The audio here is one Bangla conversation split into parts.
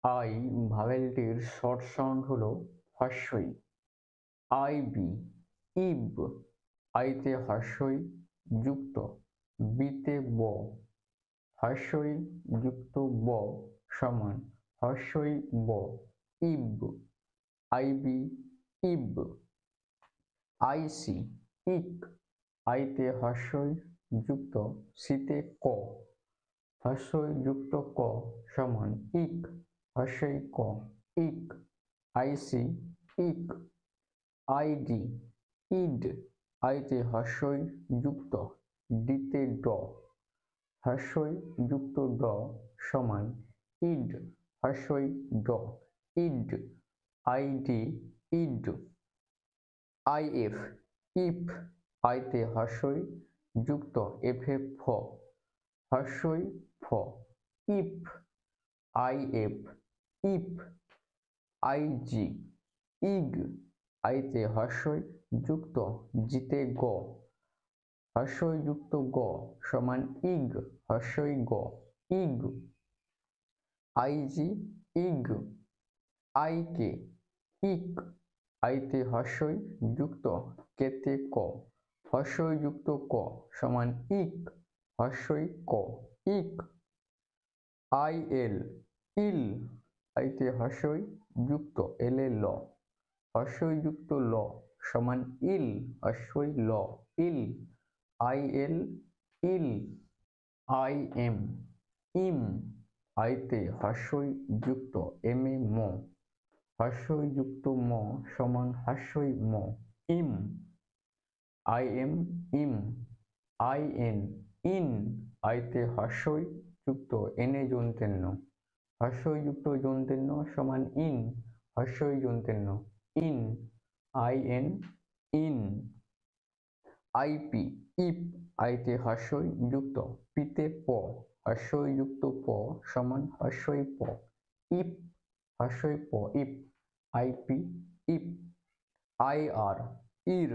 আই ভাওয়েলটির শর্ট সাউন্ড হলো হস্যই। আইবি ইব, আইতে হস্যই যুক্ত বিতে ব, হস্যই যুক্ত ব সমান হস্যই ব, ইব। আইবি ইব। আইসি ইক, আইতে হস্যই যুক্ত সিতে ক, হস্যই যুক্ত ক সমান ইক, হস্যই ক, ইক। আইসি ইক। আইডি ইড, আইতে হস্যই যুক্ত ডিতে ড, হস্যই যুক্ত ড সমান ইড, হস্যই ড, ইড। আইডি ইড। আইএফ ইফ, আইতে হস্যই যুক্ত এফে ফ, হস্যই ফ, ইফ। If if. আইজি ইগ, আইতে হস্যই যুক্ত জিতে গ, হস্যই যুক্ত গ সমান ইগ, হস্যই গ, ইগ। আইজি ইগ। আইকে ইক, আইতে হস্যই যুক্ত কেতে ক, হস্যই যুক্ত ক সমান ইক, হস্যই ক, ইক। আইএল ইল, আইতে হস্যই যুক্ত এলে ল, হস্যই যুক্ত ল সমান ইল, হস্যই ল, ইল। আইএল ইল। আইএম ইম, আইতে হস্যই যুক্ত এমে ম, হস্যই যুক্ত ম সমান হস্যই ম, ইম। আইএম ইম। আইএন ইন, আইতে হস্যই যুক্ত এনে যন্ত্রের ন, হস্যই যুক্ত যন্ত্রের ন সমান ইন, হস্যই যন্ত্রের ন, ইন। In in. আইপি ইপ, আইতে হস্যই যুক্ত পিতে প, হস্যই যুক্ত প সমান হস্যই প, ইপ, হস্যই প, ইপ। আইপি ইপ। আইআর ইর,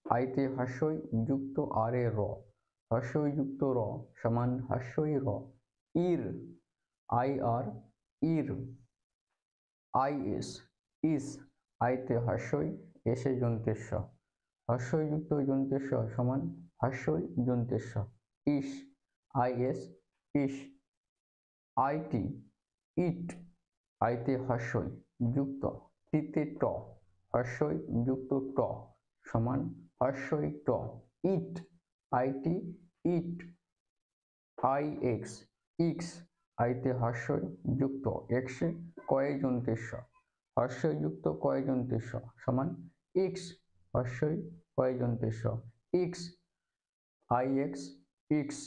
আইতে হস্যই যুক্ত আর এ র, হস্যই যুক্ত র সমান হস্যই র, ইর। আইআর ইর। আইএস ইস, আইতে হস্যই এসে যন্ত্রের স, হস্যই যুক্ত যন্ত্রের স সমান হস্যই যন্ত্রের স, ইস। Is is. আইটি ইট, আইতে হস্যই যুক্ত টিতে ট, হস্যই যুক্ত ট সমান হস্যই ট, ইট। IT it. আইএক্স ইক্স, আইতে হস্যই যুক্ত এক্সে কয়ে যন্ত্রের স, হস্যই যুক্ত কয়ে যন্ত্রের স সমান ইক্স, হস্যই কয়ে যন্ত্রের স, ইক্স। আইএক্স ইক্স।